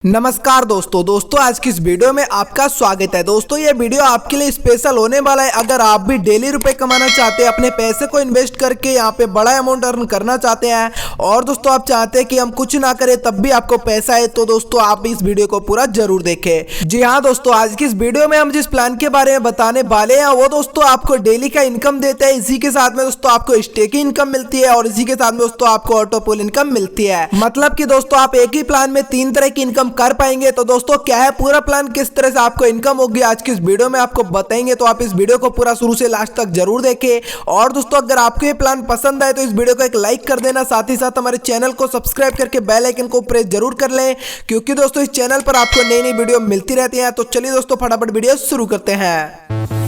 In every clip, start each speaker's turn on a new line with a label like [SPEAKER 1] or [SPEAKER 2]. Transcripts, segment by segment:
[SPEAKER 1] नमस्कार दोस्तों आज की इस वीडियो में आपका स्वागत है। दोस्तों ये वीडियो आपके लिए स्पेशल होने वाला है। अगर आप भी डेली रुपए कमाना चाहते हैं, अपने पैसे को इन्वेस्ट करके यहाँ पे बड़ा अमाउंट अर्न करना चाहते हैं और दोस्तों आप चाहते हैं कि हम कुछ ना करें तब भी आपको पैसा है, तो दोस्तों आप इस वीडियो को पूरा जरूर देखें। जी हाँ दोस्तों, आज की इस वीडियो में हम जिस प्लान के बारे में बताने वाले हैं वो दोस्तों आपको डेली का इनकम देता है। इसी के साथ में दोस्तों आपको स्टेकिंग इनकम मिलती है और इसी के साथ में दोस्तों आपको ऑटो पुल इनकम मिलती है। मतलब की दोस्तों आप एक ही प्लान में 3 तरह की इनकम कर पाएंगे। तो दोस्तों क्या है पूरा प्लान, किस तरह से आपको इनकम होगी, आज की इस वीडियो में आपको बताएंगे। तो आप इस वीडियो को पूरा शुरू से लास्ट तक जरूर देखें। और दोस्तों अगर आपको ये प्लान पसंद आए तो इस वीडियो को एक लाइक कर देना, साथ ही साथ हमारे चैनल को सब्सक्राइब करके बेल आइकन को प्रेस जरूर कर लें, क्योंकि दोस्तों इस चैनल पर आपको नई नई वीडियो मिलती रहती है। तो चलिए दोस्तों फटाफट वीडियो शुरू करते हैं।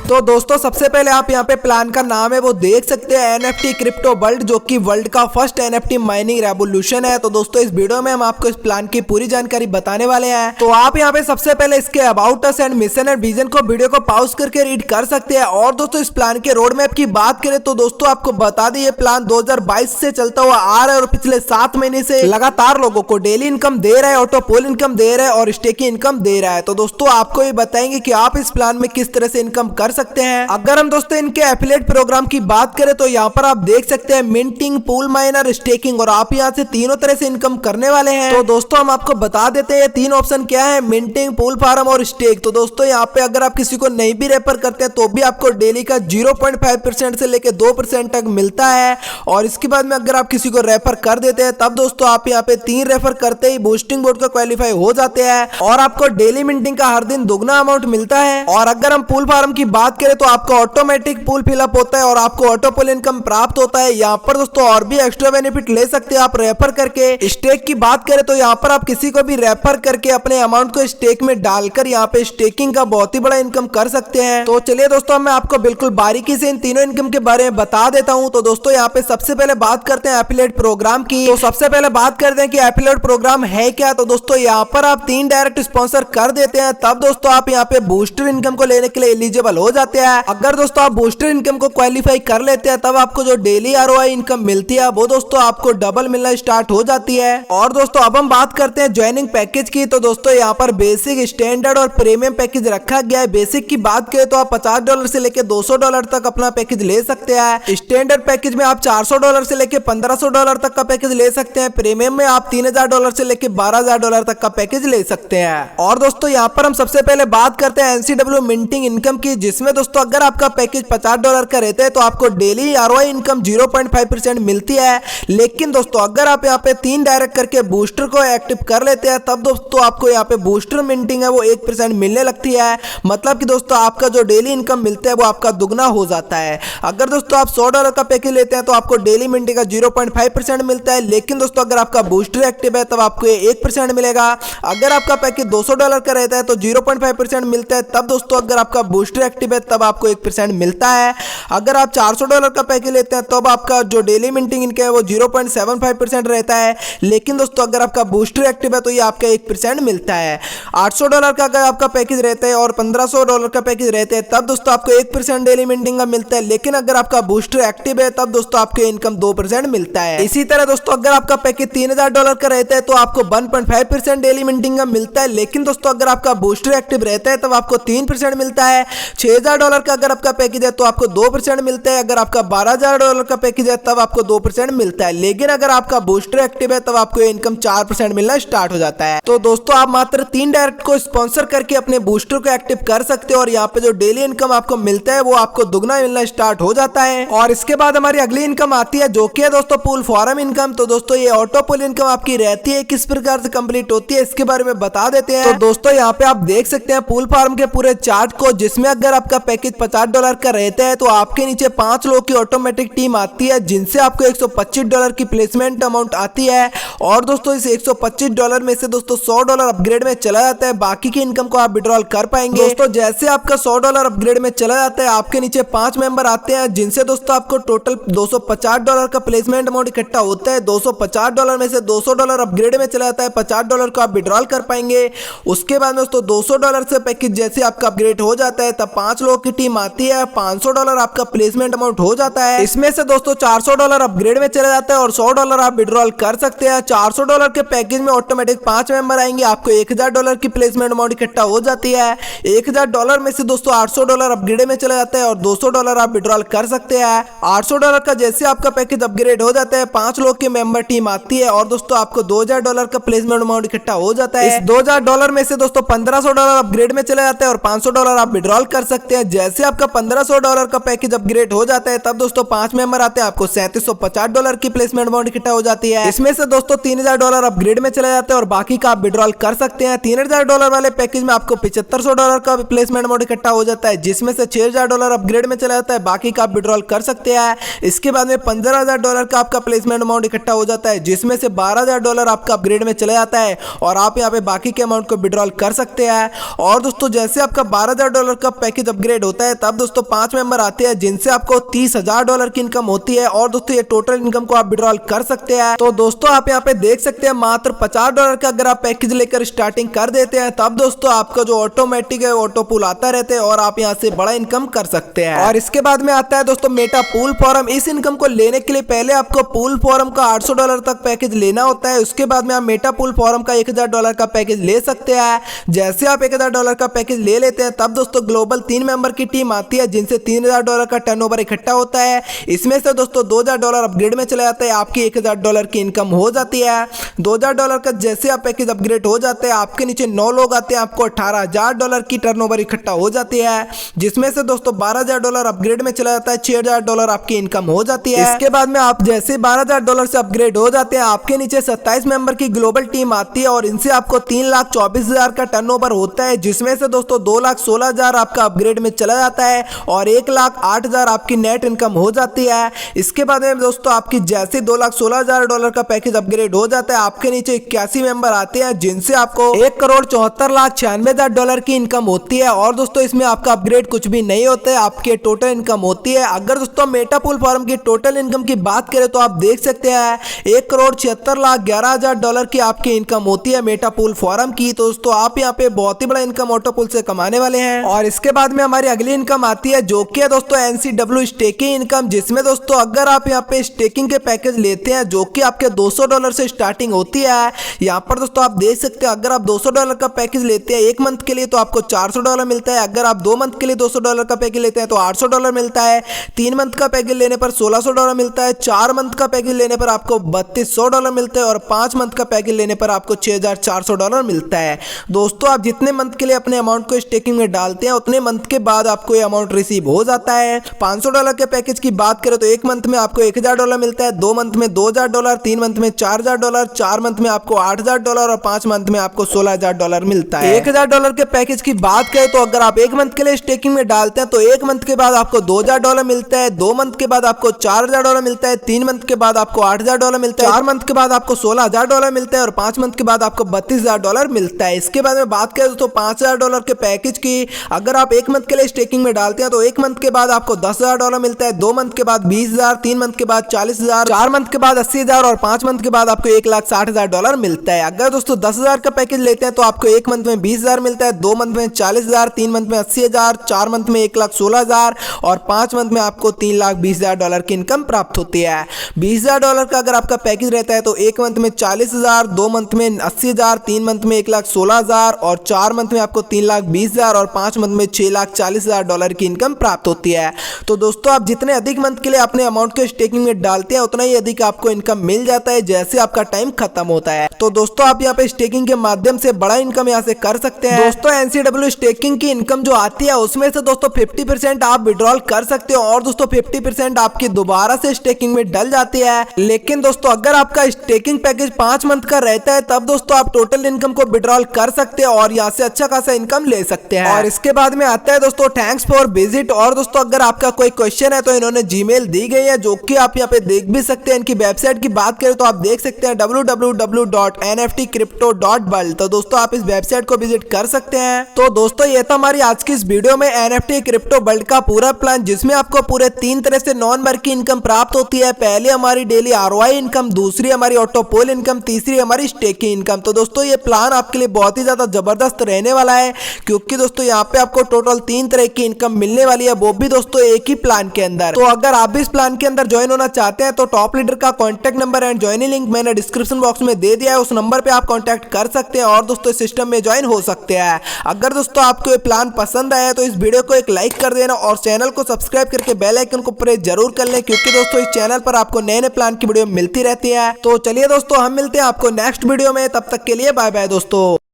[SPEAKER 1] तो दोस्तों सबसे पहले आप यहाँ पे प्लान का नाम है वो देख सकते हैं, NFT क्रिप्टो वर्ल्ड, जो कि वर्ल्ड का फर्स्ट NFT माइनिंग रेवोल्यूशन है। तो दोस्तों इस वीडियो में हम आपको इस प्लान की पूरी जानकारी बताने वाले हैं। तो आप यहाँ पे सबसे पहले इसके about us and mission and vision को वीडियो को पॉज करके रीड कर सकते हैं। और दोस्तों इस प्लान के रोड मैप की बात करें तो दोस्तों आपको बता दें ये प्लान 2022 से चलता हुआ आ रहा है और पिछले 7 महीने से लगातार लोगों को डेली इनकम दे रहा है, ऑटो पोल इनकम दे रहा है और स्टेकिंग इनकम दे रहा है। तो दोस्तों आपको ये बताएंगे कि आप इस प्लान में किस तरह से इनकम कर सकते हैं। अगर हम दोस्तों इनके एफिलिएट प्रोग्राम की बात करें तो यहाँ पर आप देख सकते हैं मिंटिंग, पूल माइनर, स्टेकिंग, और आप यहाँ से तीनों तरह से इनकम करने वाले हैं। तो दोस्तों हम आपको बता देते हैं 3 ऑप्शन क्या है, मिंटिंग, पूल फार्म और स्टेक। तो दोस्तों यहाँ पे अगर आप किसी को नहीं भी रेफर करते हैं तो भी आपको डेली का 0.5% से लेकर 2% तक मिलता है। और इसके बाद में अगर आप किसी को रेफर कर देते हैं तब दोस्तों आप यहाँ पे 3 रेफर करते ही बूस्टिंग बोर्ड का क्वालिफाई हो जाते हैं और आपको डेली मिंटिंग का हर दिन दुगना अमाउंट मिलता है। और अगर हम पूल फार्म की बात करें तो आपको ऑटोमेटिक पूल फिलअप होता है और आपको ऑटो पूल इनकम प्राप्त होता है। यहाँ पर दोस्तों और भी एक्स्ट्रा बेनिफिट ले सकते हैं आप रेफर करके। स्टेक की बात करें तो यहाँ पर आप किसी को भी रेफर करके अपने अमाउंट को स्टेक में डालकर यहाँ पे स्टेकिंग का बहुत ही बड़ा इनकम कर सकते हैं। तो चलिए दोस्तों मैं आपको बिल्कुल बारीकी से इन तीनों इनकम के बारे में बता देता हूँ। तो दोस्तों यहाँ पे सबसे पहले बात करते हैं एफिलिएट प्रोग्राम की। तो सबसे पहले बात करते हैं कि एफिलिएट प्रोग्राम है क्या। तो दोस्तों यहाँ पर आप 3 डायरेक्ट स्पॉन्सर कर देते हैं तब दोस्तों आप यहाँ पे बूस्टर इनकम को लेने के लिए एलिजिबल हो जाते हैं। अगर दोस्तों आप बूस्टर इनकम को क्वालिफाई कर लेते हैं तब आपको जो डेली ROI इनकम मिलती है वो दोस्तों आपको डबल मिलना स्टार्ट हो जाती है। और दोस्तों अब हम बात करते हैं ज्वाइनिंग पैकेज की। तो दोस्तों यहाँ पर बेसिक, स्टैंडर्ड और प्रीमियम पैकेज रखा गया है। बेसिक की बात करें तो आप $50 से लेकर $200 तक अपना पैकेज ले सकते हैं। स्टैंडर्ड पैकेज में आप $400 से लेकर $1500 तक का पैकेज ले सकते हैं। प्रीमियम में आप $3000 से लेकर $12000 तक का पैकेज ले सकते हैं। और दोस्तों यहाँ पर हम सबसे पहले बात करते हैं NCW मिंटिंग इनकम की, जिसमें दोस्तों अगर आपका पैकेज $50 का रहता है तो आपको डेली ROI इनकम 0.5% मिलती है। लेकिन दोस्तों अगर आप यहाँ पे 3 डायरेक्ट करके बूस्टर को एक्टिव कर लेते हैं तब दोस्तों आपको यहाँ पे बूस्टर मिंटिंग है वो 1% मिलने लगती है। मतलब कि दोस्तों आपका जो डेली इनकम मिलता है वो आपका दुगना हो जाता है। अगर दोस्तों आप $100 का पैकेज लेते हैं तो आपको डेली मिंटिंग का 0.5% मिलता है। लेकिन दोस्तों अगर आपका बूस्टर एक्टिव है तब आपको 1% मिलेगा। अगर आपका पैकेज $200 का रहता है तो 0.5% मिलता है। तब दोस्तों अगर आपका बूस्टर एक्टिव है तब आपको 1% मिलता है। अगर आप $400 का पैकेज लेते हैं तब आपका जो डेली मिंटिंग इनकम है वो 0.75% रहता है। लेकिन दोस्तों अगर आपका बूस्टर एक्टिव है तो ये आपका 1% मिलता है। $800 का अगर आपका पैकेज रहता है और $1500 का पैकेज रहता है तब दोस्तों आपको 1% डेली मिंटिंग का मिलता है। लेकिन अगर आपका बूस्टर एक्टिव है तब दोस्तों आपको इनकम 2% मिलता है। इसी तरह दोस्तों अगर आपका पैकेज $3000 का रहता है तो आपको 1.5% डेली मिंटिंग का मिलता है। लेकिन दोस्तों अगर आपका बूस्टर एक्टिव रहता है तब आपको 3% मिलता है। $6000 का अगर आपका पैकेज है तो आपको 2% मिलता है। अगर आपका $12000 का पैकेज है तब आपको 2% मिलता है। लेकिन अगर आपका बूस्टर एक्टिव है तब आपको इनकम 4% मिलना स्टार्ट हो जाता है। तो दोस्तों आप मात्र 3 डायरेक्ट को स्पॉन्सर करके अपने बूस्टर को एक्टिव कर सकते हो और यहाँ पे जो डेली इनकम आपको मिलता है वो आपको दुगना मिलना स्टार्ट हो जाता है। और इसके बाद हमारी अगली इनकम आती है जो कि है दोस्तों पूल फार्म इनकम। तो दोस्तों ये ऑटो पूल इनकम आपकी रहती है, किस प्रकार से कंप्लीट होती है इसके बारे में बता देते हैं। तो दोस्तों यहाँ पे आप देख सकते हैं पूल फार्म के पूरे चार्ट को, जिसमें अगर आपका पैकेज $50 का रहता है तो आपके नीचे 5 लोगों की ऑटोमेटिक टीम आती है जिनसे आपको $125 की प्लेसमेंट अमाउंट आती है। और दोस्तों इस $125 में से दोस्तों $100 अपग्रेड में चला जाता है, बाकी की इनकम को आप विड्रॉल कर पाएंगे। दोस्तों जैसे आपका $100 अपग्रेड में चला जाता है आपके नीचे 5 मेंबर आते हैं जिनसे दोस्तों आपको टोटल $250 का प्लेसमेंट अमाउंट इकट्ठा होता है। $250 में से $200 अपग्रेड में चला जाता है, $50 को आप विड्रॉल कर पाएंगे। उसके बाद दोस्तों $200 से पैकेज जैसे आपका अपग्रेड हो जाता है तब 5 लोगों की टीम आती है, $500 आपका प्लेसमेंट अमाउंट हो जाता है। इसमें से दोस्तों $400 अपग्रेड में चले जाता है और $100 आप विड्रॉल कर सकते हैं। $400 के पैकेज में ऑटोमेटिक 5 मेंबर आएंगे, आपको $1000 की प्लेसमेंट अमाउंट इकट्ठा हो जाती है। $1000 में से दोस्तों $800 अपग्रेड में चला जाता है और $200 आप विड्रॉल कर सकते हैं। $800 का जैसे आपका पैकेज अपग्रेड हो जाता है, 5 लोग की मेंबर टीम आती है और दोस्तों आपको $2000 का प्लेसमेंट अमाउंट इकट्ठा हो जाता है। इस $2000 में से दोस्तों $1500 अपग्रेड में चला जाता है और $500 आप विड्रॉल कर सकते हैं। जैसे आपका $1500 का पैकेज अपग्रेड हो जाता है, तब दोस्तों 5 मेंबर आते हैं, आपको $3750 की प्लेसमेंट अमाउंट इकट्ठा हो जाती है। इसमें से दोस्तों $3000 अपग्रेड में चला जाता है और बाकी का आप विड्रॉल कर सकते हैं। $3000 वाले पैकेज में आपको $7500 का प्लेसमेंट अमाउंट इकट्ठा हो जाता है, जिसमें से $6000 अपग्रेड में चला जाता है, बाकी का आप विड्रॉल कर सकते हैं। इसके बाद में $15000 का आपका प्लेसमेंट अमाउंट इकट्ठा हो जाता है, जिसमें से $12000 आपका अपग्रेड में चला जाता है और आप यहाँ पे बाकी के अमाउंट को विड्रॉल कर सकते हैं। और दोस्तों जैसे आपका $12000 का पैकेज अपग्रेड होता है, तब दोस्तों 5 मेंबर आते हैं जिनसे आपको $30000 की इनकम होती है और दोस्तों ये टोटल इनकम को आप विड्रॉल कर सकते हैं। तो दोस्तों आप यहाँ पे देख सकते हैं मात्र $50 का अगर आप पैकेज लेकर स्टार्टिंग कर देते हैं, तब दोस्तों आपका जो ऑटोमेटिक है ऑटो पुल आता रहते हैं और आप यहाँ से बड़ा इनकम कर सकते हैं। और इसके बाद में आता है दोस्तों मेटा पूल फॉरम। इस इनकम को लेने के लिए पहले आपको पूल फॉरम का $800 तक पैकेज लेना होता है, उसके बाद में आप मेटा पूल फॉरम का $1000 का पैकेज ले सकते हैं। जैसे आप $1000 का पैकेज ले लेते हैं, तब दोस्तों ग्लोबल 3 मेंबर की टीम आती है जिनसे $3000 का टर्नओवर इकट्ठा होता है। इसमें से दोस्तों $2000 अपग्रेड में चला जाता है, आपकी $1000 की इनकम हो जाती है। $2000 का जैसे आप पैकेज अपग्रेड हो जाते हैं, आपके नीचे 9 लोग आते हैं, आपको $18000 की टर्नओवर इकट्ठा हो जाती है, जिसमें से दोस्तों $12000 अपग्रेड में चला जाता है, $6000 आपकी इनकम हो जाती है। इसके बाद में आप जैसे $12000 से अपग्रेड हो जाते हैं, आपके नीचे 27 मेंबर की ग्लोबल टीम आती है और इनसे आपको 3,24,000 का टर्नओवर होता है, जिसमें से दोस्तों 2,16,000 आपका अपग्रेड में चला जाता है और 1,08,000 आपकी नेट इनकम हो जाती है। इसके बाद में दोस्तों आपकी जैसे $2,16,000 का पैकेज अपग्रेड हो जाता है, आपके नीचे 81 मेंबर आते हैं जिनसे आपको $1,74,96,000 की इनकम होती है। और दोस्तों इसमें आपका अपग्रेड कुछ भी नहीं होता है, आपकी टोटल इनकम होती है। अगर दोस्तों मेटा पूल फॉरम की टोटल इनकम की बात करें तो आप देख सकते हैं $1,76,11,000 की आपकी इनकम होती है मेटा पूल फॉरम की। तो दोस्तों आप यहाँ पे बहुत ही बड़ा इनकम ऑटो पुल से कमाने वाले हैं। और इसके बाद में हमारी अगली इनकम आती है जो कि है दोस्तों NCW स्टेकिंग इनकम, जिसमें दोस्तों अगर आप यहाँ पे स्टेकिंग के पैकेज लेते हैं जो कि आपके $200 से स्टार्टिंग होती है। यहाँ पर दोस्तों आप देख सकते हैं अगर आप $200 का पैकेज लेते हैं 1 मंथ के लिए तो आपको $400 मिलता है। अगर आप 2 मंथ के लिए $200 का पैकेज लेते हैं तो $800 मिलता है। 3 मंथ का पैकेज लेने पर $1,600 मिलता है। 4 मंथ का पैकेज लेने पर आपको $3,200 मिलता है और 5 मंथ का पैकेज लेने पर आपको $6,400 मिलता है। दोस्तों आप जितने मंथ के लिए अपने अमाउंट को स्टेकिंग में डालते हैं उतने मंथ के बाद आपको ये अमाउंट रिसीव हो जाता है। $500 के पैकेज की बात करें तो 1 मंथ में आपको $1000 मिलता है, 2 मंथ में $2000, 3 मंथ में $4000, 4 मंथ में आपको $8000 और 5 मंथ में आपको $16000 मिलता है। $1000 के पैकेज की बात करें तो अगर आप 1 मंथ के लिए स्टेकिंग में डालते हैं तो 1 मंथ के बाद आपको $2000 मिलता है, 2 मंथ के बाद आपको $4000 मिलता है, 3 मंथ के बाद आपको $8000 मिलता है, 4 मंथ के बाद आपको $16000 मिलता है और 5 मंथ के बाद आपको $32000 मिलता है। इसके बाद में बात करें दोस्तों $5000 के पैकेज की, अगर आप 1 मंथ के लिए स्टेकिंग में डालते हैं तो 1 मंथ के बाद आपको $10000 मिलता है, 2 मंथ के बाद $20000, 3 मंथ के बाद $40000, 4 मंथ के बाद $80000 और 5 मंथ के बाद आपको $1,60,000 मिलता है। अगर दोस्तों 10,000 का पैकेज लेते हैं तो आपको 1 मंथ में 20,000 मिलता है, 2 मंथ में 40,000, 3 मंथ में 80,000, 4 मंथ में 1,16,000 और 5 मंथ में आपको $3,20,000 की इनकम प्राप्त होती है। $20,000 का अगर आपका पैकेज रहता है तो 1 मंथ में 40,000, 2 मंथ में 80,000, 3 मंथ में 1,16,000 और 4 मंथ में आपको 3,20,000 और 5 मंथ में $6,40,000 की इनकम प्राप्त होती है। तो दोस्तों आप जितने अधिक मंथ के लिए अपने अमाउंट को स्टेकिंग में डालते हैं उतना ही अधिक आपको इनकम मिल जाता है जैसे आपका टाइम खत्म होता है। तो दोस्तों आप यहाँ पे स्टेकिंग के माध्यम से बड़ा इनकम यहाँ से कर सकते हैं। दोस्तों NCW स्टेकिंग की इनकम जो आती है उसमें से दोस्तों 50% आप विड्रॉल कर सकते हो और दोस्तों 50% आपकी दोबारा से स्टेकिंग में डल जाती है। लेकिन दोस्तों अगर आपका स्टेकिंग पैकेज 5 मंथ का रहता है तब दोस्तों आप टोटल इनकम को विड्रॉल कर सकते हैं और यहाँ से अच्छा खासा इनकम ले सकते हैं। और इसके बाद में आता है दोस्तों थैंक्स फॉर विजिट। और दोस्तों अगर आपका कोई क्वेश्चन है तो इन्होंने जीमेल दी गई है जो कि आप यहाँ पे देख भी सकते हैं। इनकी वेबसाइट की बात करें तो आप देख सकते हैं www.nftcrypto.world। तो दोस्तों आप इस वेबसाइट को विजिट कर सकते हैं। तो दोस्तों ये था हमारी आज की इस वीडियो में NFT क्रिप्टो वर्ल्ड का पूरा प्लान, जिसमें आपको पूरे 3 तरह से नॉन वर्किंग इनकम प्राप्त होती है। पहली हमारी डेली ROI इनकम, दूसरी हमारी ऑटो पोल इनकम, तीसरी हमारी स्टेकिंग इनकम। तो दोस्तों ये प्लान आपके लिए बहुत ही ज्यादा जबरदस्त रहने वाला है क्योंकि दोस्तों यहाँ पे आपको टोटल 3 तरह की इनकम मिलने वाली है, वो भी दोस्तों एक ही प्लान के अंदर। तो अगर आप भी इस प्लान के अंदर ज्वाइन होना चाहते हैं तो टॉप लीडर का contact number and joining link मैंने डिस्क्रिप्शन बॉक्स में दे दिया है, उस नंबर पे आप कॉन्टैक्ट कर सकते हैं और दोस्तों इस सिस्टम में ज्वाइन हो सकते हैं। अगर दोस्तों आपको ये प्लान पसंद आया तो इस वीडियो को एक लाइक कर देना और चैनल को सब्सक्राइब करके बेल आइकन को प्रेस जरूर कर लें, क्योंकि दोस्तों इस चैनल पर आपको नए नए प्लान की वीडियो मिलती रहती है। तो चलिए दोस्तों हम मिलते हैं आपको नेक्स्ट वीडियो में, तब तक के लिए बाय बाय दोस्तों।